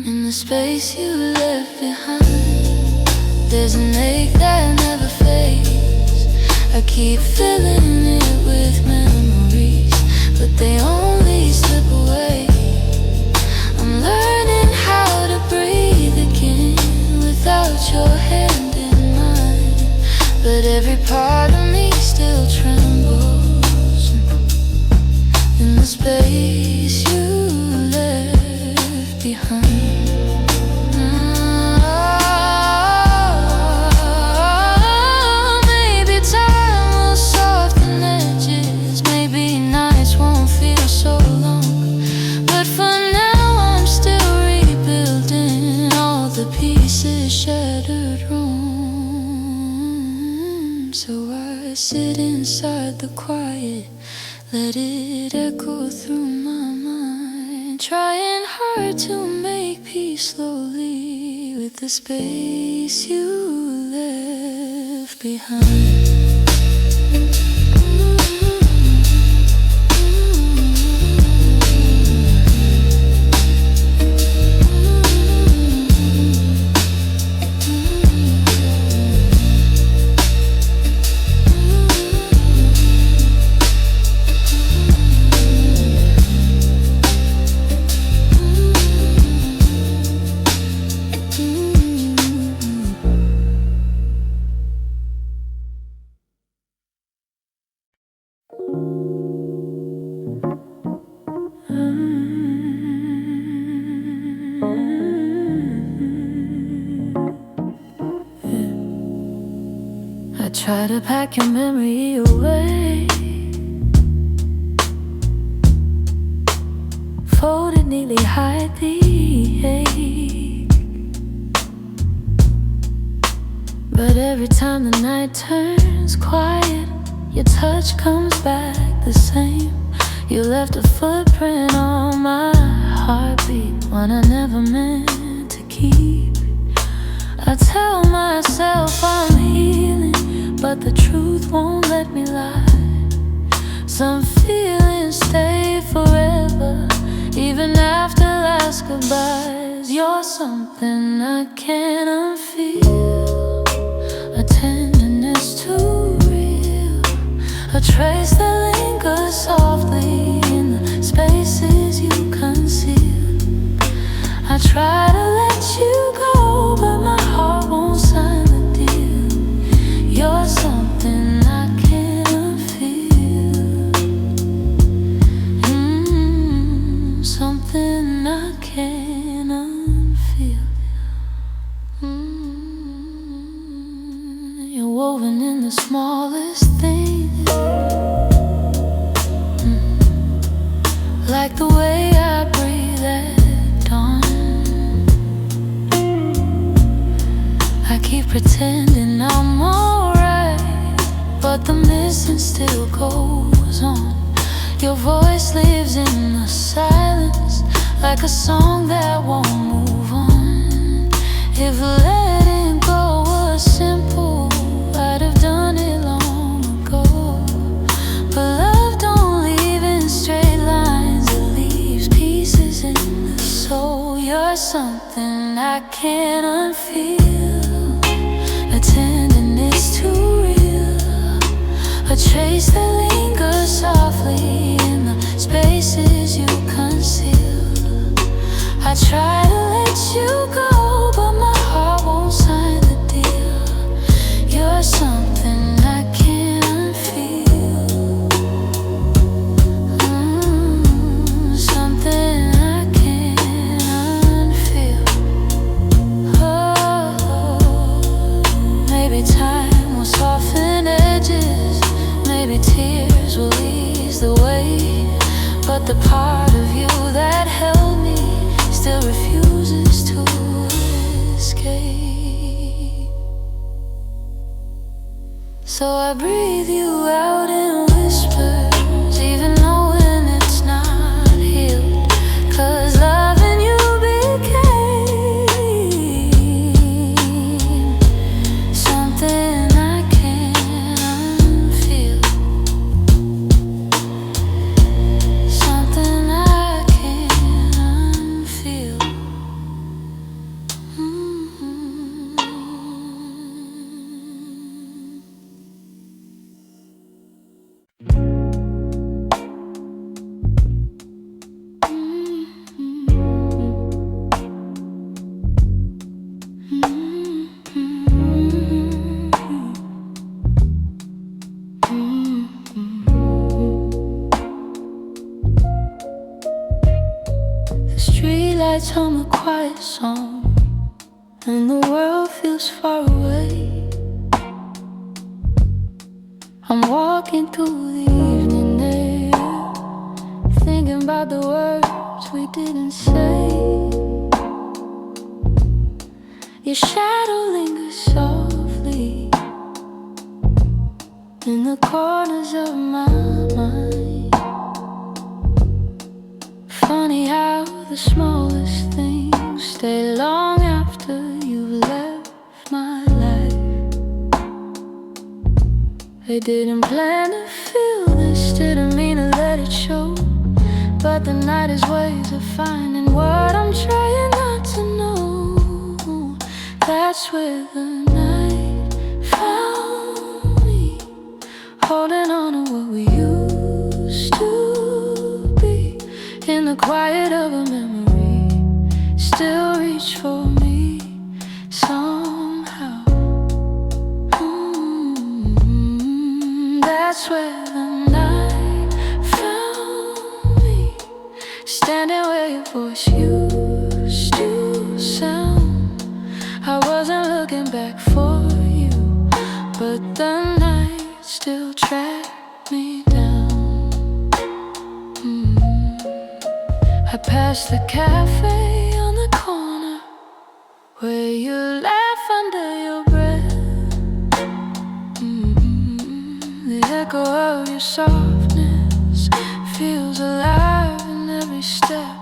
In the space you left behind, there's an ache that never fades. I keep filling it with memories, but they only slip away. I'm learning how to breathe again without your hand in mine, but every part of me still trembles in the space you left behind. Shattered room, so I sit inside the quiet, let it echo through my mind, trying hard to make peace slowly with the space you left behind. I try to pack your memory away, fold it neatly, hide the ache. But every time the night turns quiet, your touch comes back the same. You left a footprint on my heartbeat, one I never meant to keep. I tell myself I'm healing, but the truth won't let me lie. Some feelings stay forever, even after last goodbyes. You're something I can't unfeel, a tenderness too trace that lingers softly in the spaces you conceal. I try to let you go, but my heart won't sign the deal. You're something I cannot feel. Something I cannot feel. You're woven in the smallest things, like the way I breathe at dawn. I keep pretending I'm alright, but the missing still goes on. Your voice lives in the silence, like a song that won't move on. If letting go was simple, I'd have done it long ago. But love don't leave in straight lines, it leaves pieces in the soul. You're something I can't unfeel, a tenderness too real, a trace that lingers softly in the spaces you conceal. I try to let you go, but my heart won't sign the deal. You're something I can't feel. Something I can't feel. Maybe time will soften edges, maybe tears will ease the way, but the part of you that held me still refuses to escape. So I breathe you out in whispers, even knowing it's not healed, 'cause loving you became something I can't unfeel. Something I can't unfeel. The streetlights hum a quiet song, and the world feels far away. I'm walking through the evening air, thinking about the words we didn't say. Your shadow lingers softly in the corners of my mind. Funny how the smallest things stay long after you've left my life. I didn't plan to feel this, didn't mean to let it show, but the night is ways of finding what I'm trying not to know. That's where the night found me, holding on to what we used to be. In the quiet of a memory, still reach for me somehow. That's where the night found me, standing where your voice used to sound. I wasn't looking back for you, but the night still tracked me down. I passed the cafe on the corner where you laugh under your breath. The echo of your softness feels alive in every step.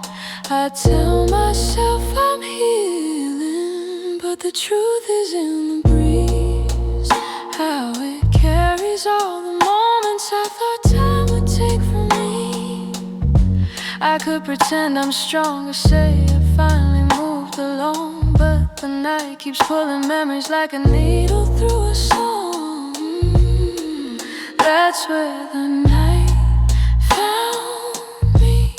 I tell myself I'm healing, but the truth is in the breeze, how it carries all the moments I thought time would take from me. I could pretend I'm strong or say I finally moved along, but the night keeps pulling memories like a needle through a song. That's where the night found me,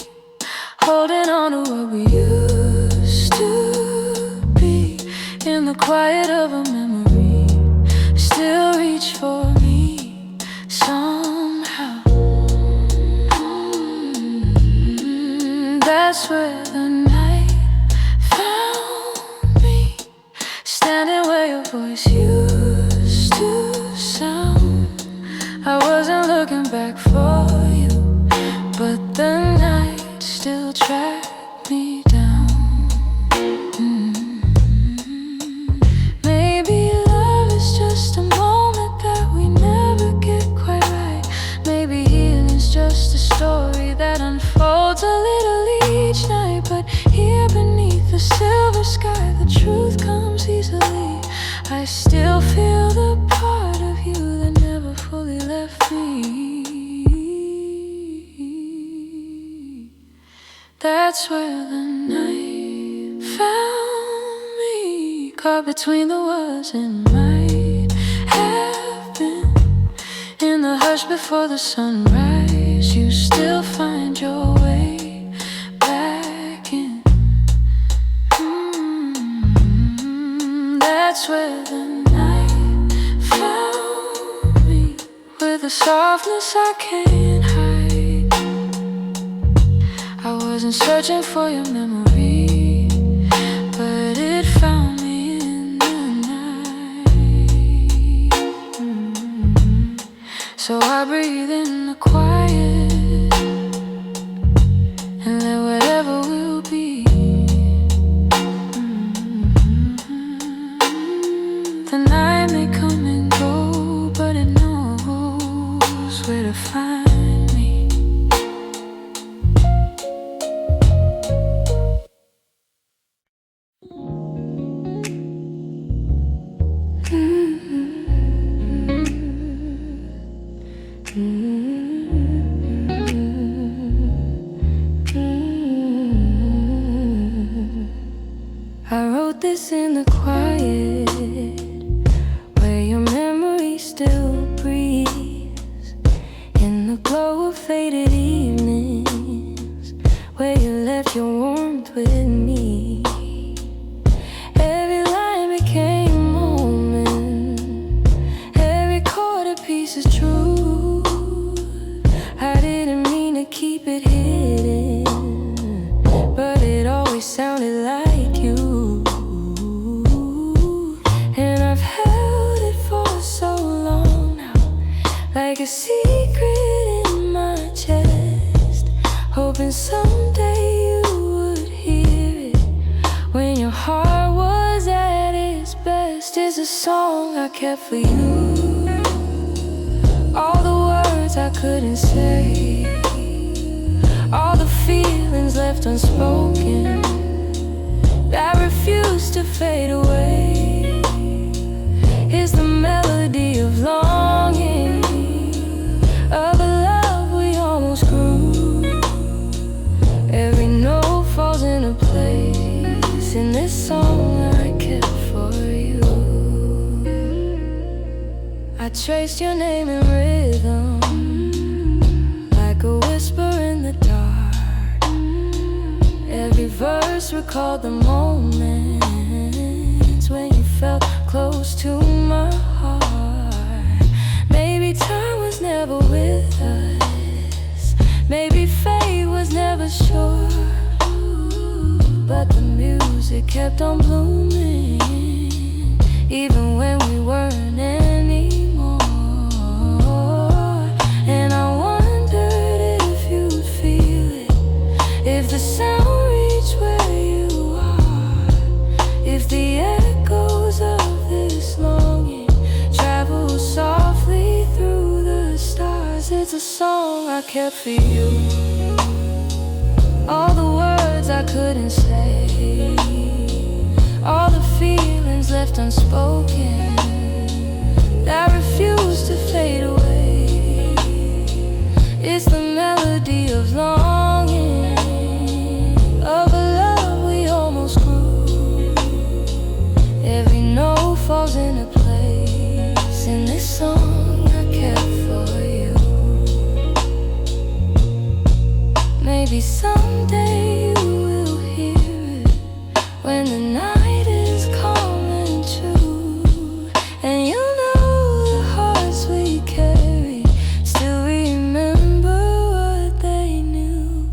holding on to what we used to be. In the quiet of a memory, still reach for me somehow. That's where the night found me, standing where your voice used to sound. I wasn't looking back for you, but the night still tracked me down. Maybe love is just a moment that we never get quite right. Maybe healing's just a story that unfolds a little each night. But here beneath the silver sky, the truth comes easily. I still feel the part of you that never fully left me. That's where the night found me, caught between the was and might have been. In the hush before the sunrise, you still find your way back in. That's where the night found me, with a softness I can't hide. I wasn't searching for your memory, but it found me in the night. So I breathe in the quiet and let whatever will be. The night may come and go, but it knows where to find me. I wrote this in the quiet, where your memory still breathes, in the glow of faded evenings, where you left your warmth with me. Every line became a moment, every chord a piece of truth. I didn't mean to keep it hidden, but it always sounded like you. And I've held it for so long now, like a secret in my chest, hoping someday you would hear it when your heart was at its best. It's a song I kept for you, all the words I couldn't say, all the feelings left unspoken that refuse to fade away. It's the melody of longing, of a love we almost grew. Every note falls into place in this song I kept for you. I traced your name in rhythm, like a whisper in the dark. Every verse recalled the moments when you felt close to my heart. Maybe time was never with us, maybe fate was never sure, but the music kept on blooming, even when we weren't anymore. And I wondered if you'd feel it, if the sound reached where you are, if the echoes of this longing travel softly through the stars. It's a song I kept for you, all the words I couldn't say, all the feelings left unspoken that refuse to fade away. It's the melody of longing, of a love we almost grew. Every note falls into place in this song I kept for you. maybe someday you will hear it when the night is calm and true, and you know the hearts we carry still remember what they knew.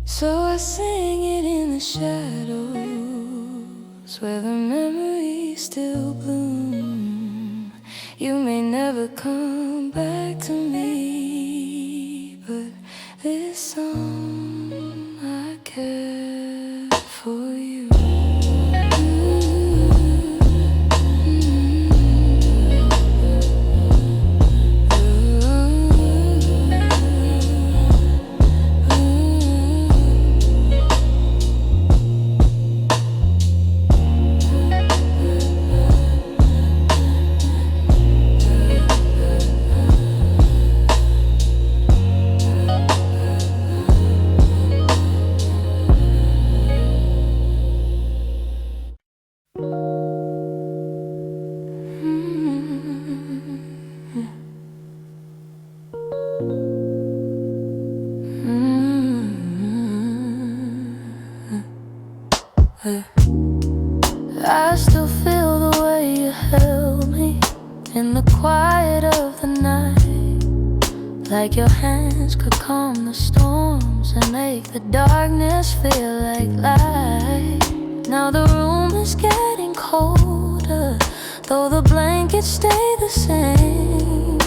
So I sing it in the shadows where the memories still bloom. You may never come back to me, but this song I care for you. I still feel the way you held me in the quiet of the night, like your hands could calm the storms and make the darkness feel like light. Now the room is getting colder, though the blankets stay the same.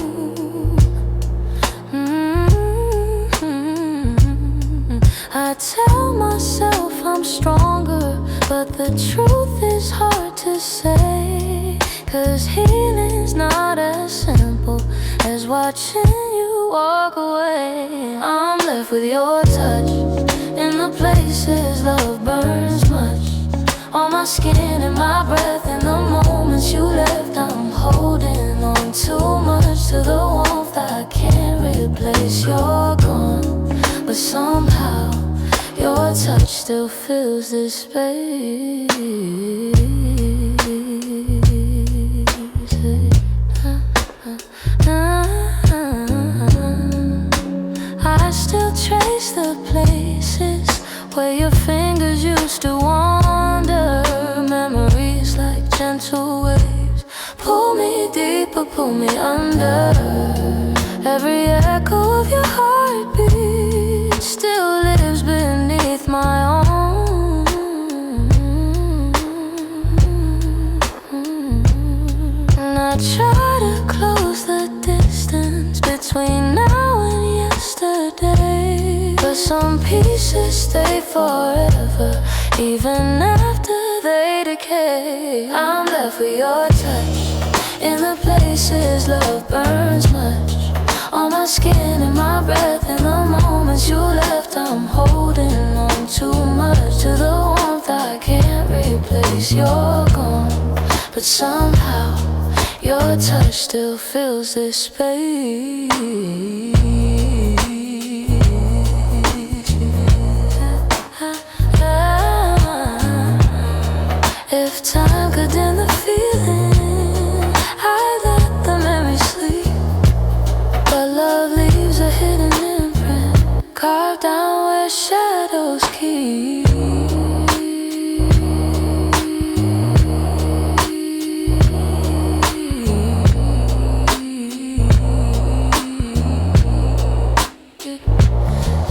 I tell myself I'm stronger, but the truth is hard to say, 'cause healing's not as simple as watching you walk away. I'm left with your touch in the places love burns much, on my skin and my breath. In the moments you left, I'm holding on too much to the warmth I can't replace. You're gone, but somehow your touch still fills this space. I still trace the places where your fingers used to wander. Memories like gentle waves pull me deeper, pull me under. Every echo of your heartbeat still lives beneath my own. And I try to close the distance between now and yesterday, but some pieces stay forever, even after they decay. I'm left with your touch in the places love burns much, on my skin and my breath. In the moments you left, I'm holding on too much to the warmth I can't replace. You're gone, but somehow your touch still fills this space. If time could dim the feeling, I'd let the memory sleep, but love leaves a hidden imprint, carved down where shadows keep.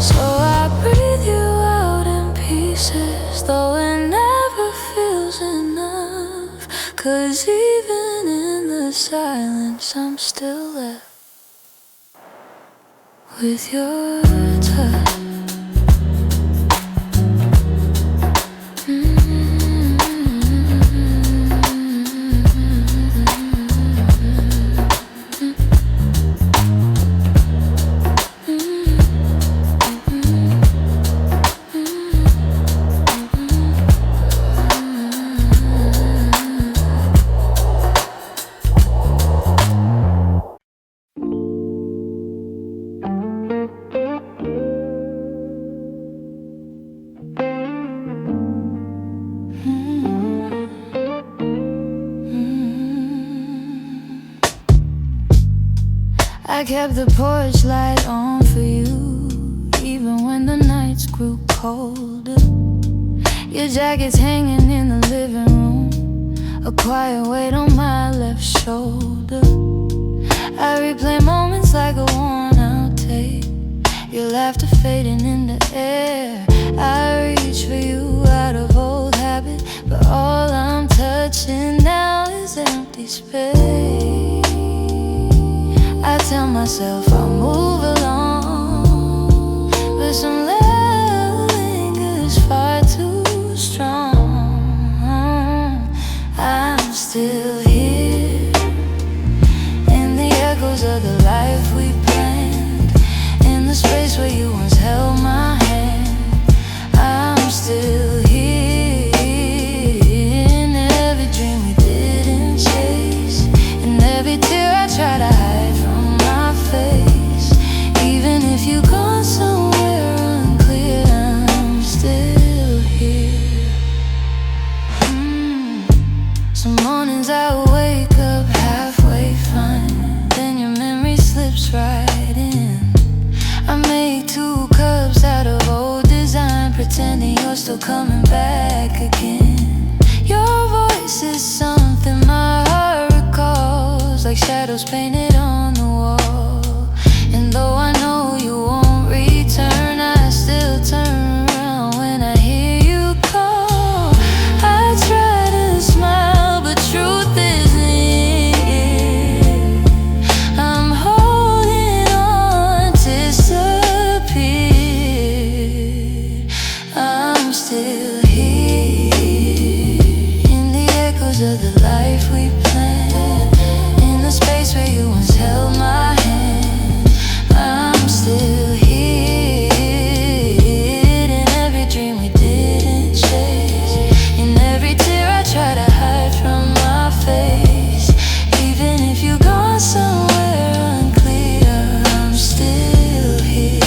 So I breathe you out in pieces, though it never feels enough, 'cause even in the silence I'm still left with your touch. I kept the porch light on for you, colder. Your jacket's hanging in the living room, a quiet weight on my left shoulder. I replay moments like a worn-out tape, your laughter fading in the air. I reach for you out of old habit, but all I'm touching now is empty space. I tell myself I'll move along, but some love lingers far too strong. I'm still here in the echoes of the life we planned, in the space where you once held my hand. I'm still here in every dream we didn't chase, in every tear I try to hide from my face. Even if you've gone somewhere unclear, I'm still here. Some mornings I wake up halfway fine, then your memory slips right in. I make 2 cups out of old design, pretending you're still coming back again. Your voice is something my heart recalls, like shadows painted on the wall. And though I know you won't return, I still turn around when I hear you call. I try to smile, but truth isn't it. I'm holding on to disappear. I'm still here in the echoes of the life we planned, in the space where you once held my hand. I'm still here in every dream we didn't chase, in every tear I try to hide from my face. Even if you've gone somewhere unclear, I'm still here.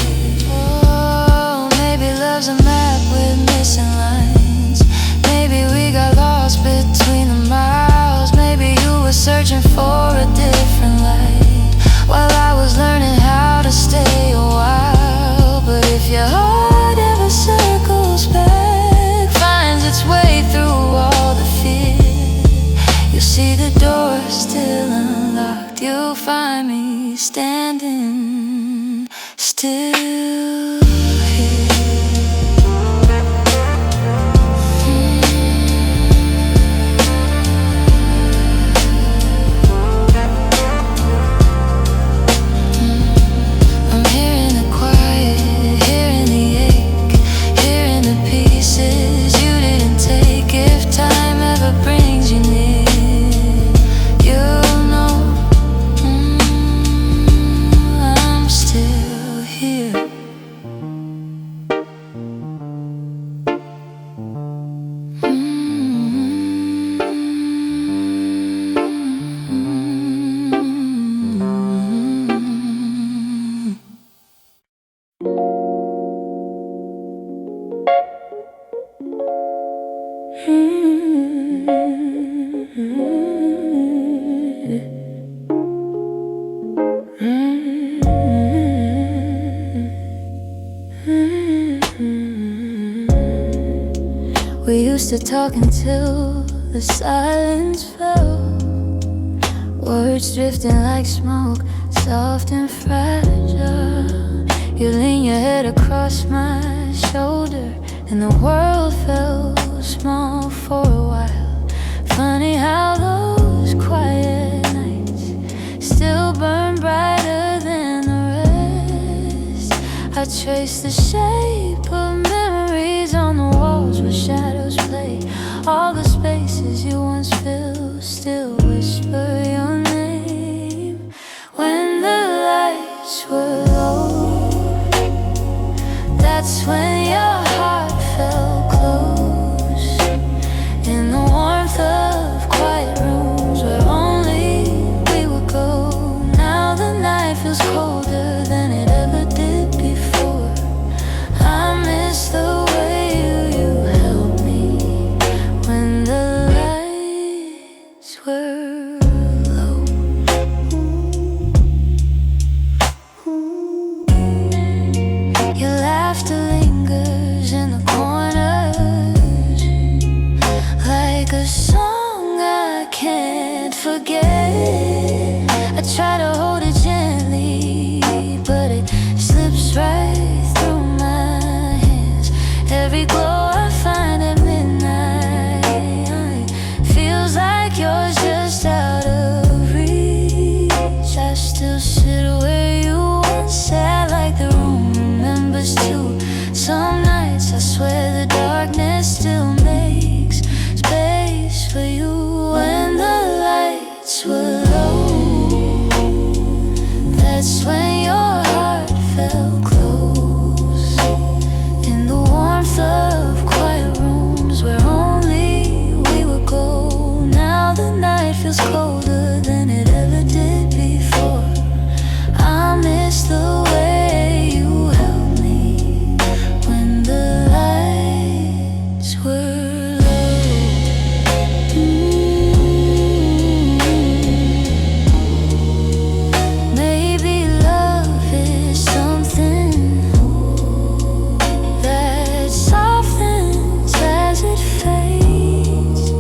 Oh, maybe love's a map with missing lines. Maybe we got lost between the miles. Maybe you were searching for a different light, while I was learning how to stay a while. But if your heart ever circles back, finds its way through all the fear, you'll see the door still unlocked. You'll find me standing still here. I'm hearing the quiet, hearing the ache, hearing the pieces you didn't take. If time ever brings you near, you'll know I'm still here. We used to talk until the silence fell, words drifting like smoke, soft and fragile. You lean your head across my shoulder, and the world felt small for a while. Funny how those quiet nights still burn brighter than the rest. I trace the shape of memories on the walls where shadows play. All the spaces you once filled still whisper your name. When the lights were low, that's when your heart felt close, in the warmth of quiet rooms where only we would go. Now the night feels colder than it ever did before. I miss the way you held me when forget. I try to hold it gently, but it slips right through my hands. Every glow I find at midnight feels like yours just out of reach. I still sit where you once sat, like the room remembers too. Some nights I swear the darkness still makes space for you. When the lights were low, that's when your heart felt close. In the warmth of quiet rooms where only we would go. Now the night feels colder than it ever did before. I miss the way you held me when the lights were low. Maybe love is something that softens as it fades,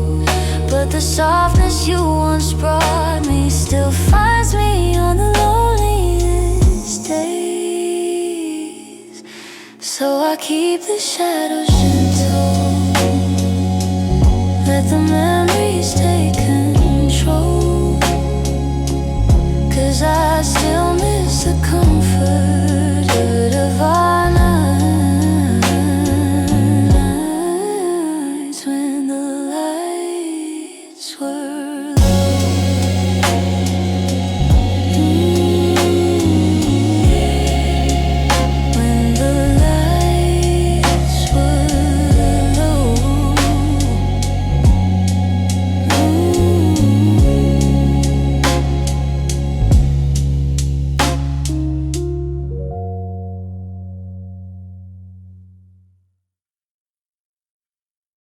but the softness you once brought me still finds me on the loneliest days. So I keep the shadows gentle, let the memories take